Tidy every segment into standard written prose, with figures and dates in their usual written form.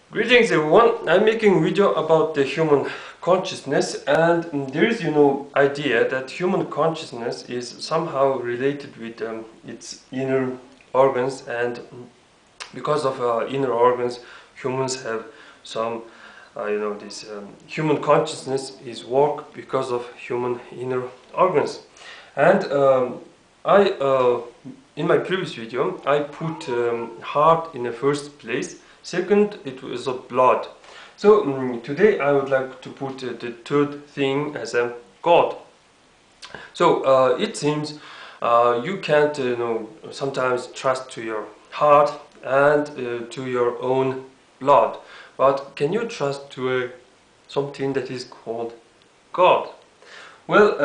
Greetings everyone, I'm making a video about the human consciousness, and there is idea that human consciousness is somehow related with its inner organs, and because of inner organs humans have some this human consciousness is work because of human inner organs. And I in my previous video I put heart in the first place. Second, it was of blood. So today I would like to put the third thing as a God. So it seems you can't sometimes trust to your heart and to your own blood, but can you trust to something that is called God? Well,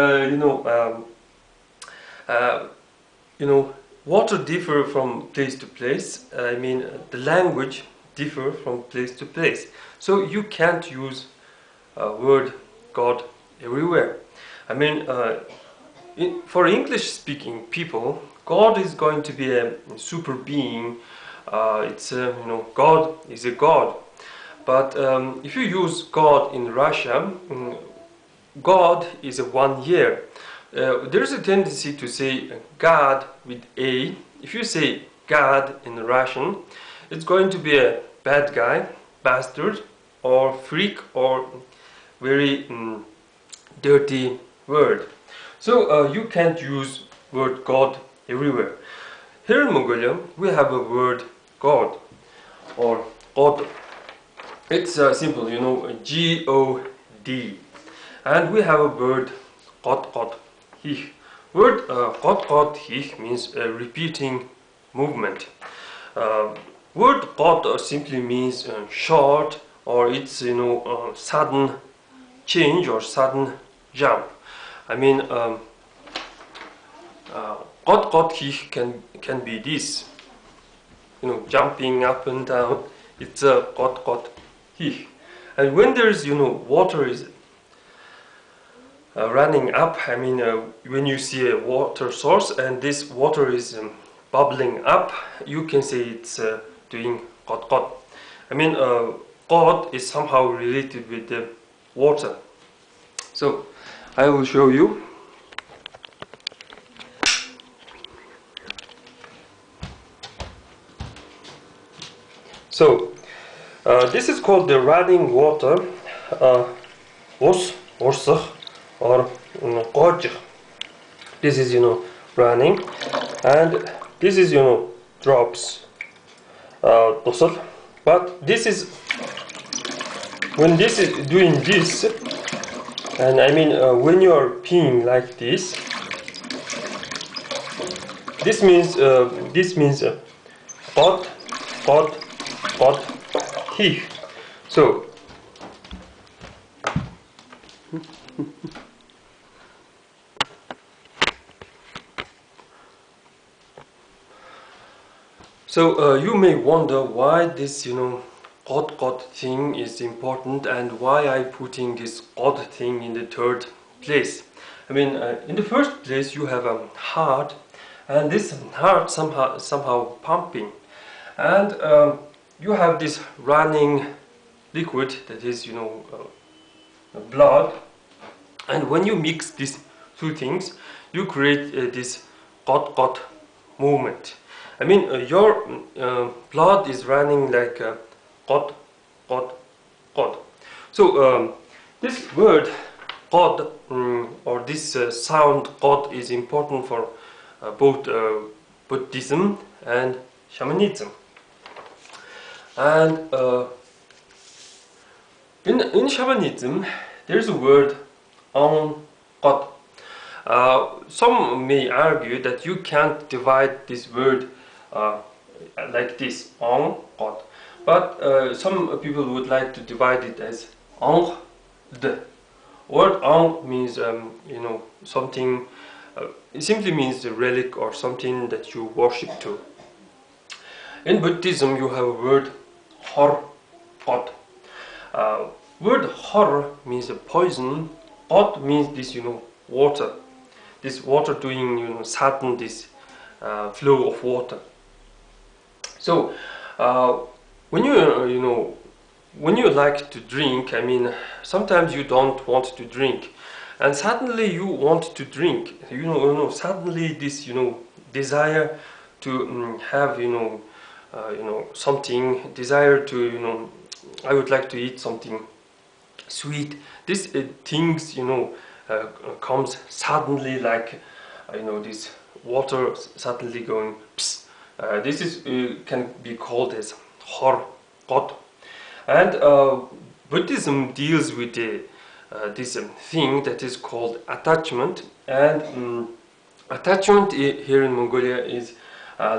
water differ from place to place. I mean, the language differ from place to place. So you can't use word God everywhere. I mean, for English-speaking people, God is going to be a super being. God is a God. But if you use God in Russia, God is a 1 year. There is a tendency to say God with A. If you say God in Russian, it's going to be a bad guy, bastard, or freak, or very dirty word. So you can't use word God everywhere. Here in Mongolia, we have a word God, or God. It's simple, G-O-D. And we have a word God. Word God means repeating movement. Word God simply means short, or it's sudden change or sudden jump. I mean, God can be this, jumping up and down. It's a God. And when there's water is running up, I mean when you see a water source and this water is bubbling up, you can say it's doing God. I mean God is somehow related with the water. So I will show you. So this is called the running water, orsach, or qoj. This is running, and this is drops, tosal. But this is when this is doing this, and I mean when you are peeing like this. This means qod, he. So you may wonder why this God thing is important, and why I putting this God thing in the third place. I mean, in the first place you have a heart, and this heart somehow pumping, and you have this running liquid that is blood, and when you mix these two things, you create this God movement. I mean, your blood is running like God. So this word God, or this sound God, is important for both Buddhism and shamanism. And in shamanism, there's a word on God. Some may argue that you can't divide this word like this, on God. But some people would like to divide it as on the. Word on means something. It simply means a relic or something that you worship to. In Buddhism, you have a word hor, God. Word hor means a poison. God means this water. This water doing sadden this flow of water. So when you when you like to drink, I mean, sometimes you don't want to drink, and suddenly you want to drink. Suddenly this, desire to have, something, desire to, I would like to eat something sweet. This things, comes suddenly, like, this water suddenly going. Psst. This is can be called as hor god. And Buddhism deals with this thing that is called attachment. And attachment here in Mongolia is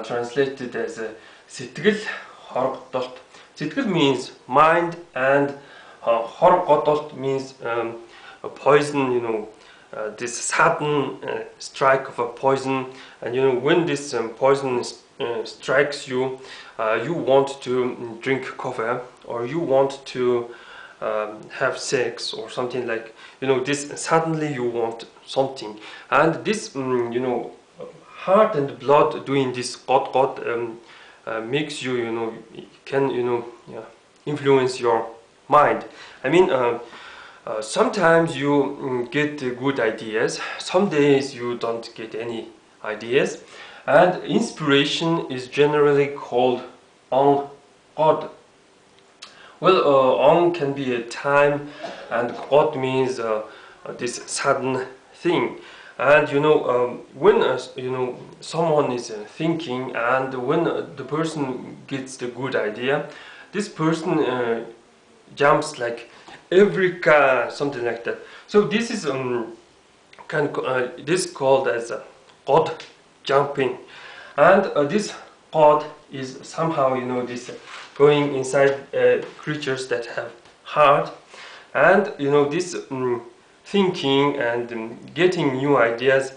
translated as sitkil horgotolt. Sitkil means mind, and horgotolt means a poison, this sudden strike of a poison. And when this poison strikes you, you want to drink coffee, or you want to have sex, or something like, this suddenly you want something. And this, heart and blood doing this god makes you, can, influence your mind. I mean, sometimes you get good ideas, some days you don't get any ideas, and inspiration is generally called on God. Well, on can be a time, and God means this sudden thing. And when someone is thinking, and when the person gets the good idea, this person jumps like Eureka, something like that. So this is this called as God jumping. And this God is somehow, this going inside creatures that have heart. And this thinking and getting new ideas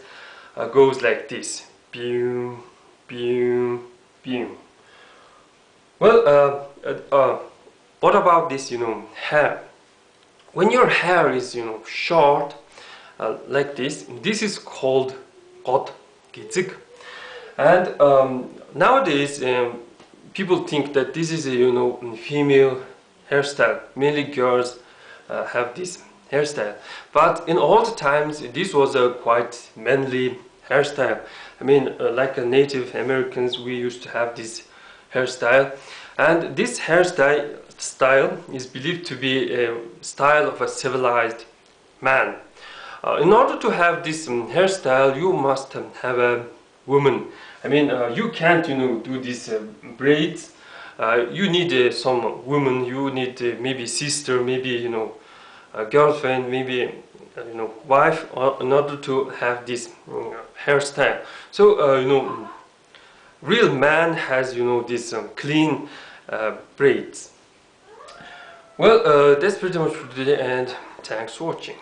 goes like this: pew, pew, pew. Well, what about this, hair? When your hair is, short, like this is called god gizig. And nowadays, people think that this is a, female hairstyle. Mainly girls have this hairstyle. But in old times, this was a quite manly hairstyle. I mean, like Native Americans, we used to have this hairstyle. And this hairstyle is believed to be a style of a civilized man. In order to have this hairstyle, you must have a woman. I mean, you can't, do these braids. You need some woman. You need maybe sister, maybe a girlfriend, maybe wife, in order to have this hairstyle. So real man has this clean braids. Well, that's pretty much for today, and thanks for watching.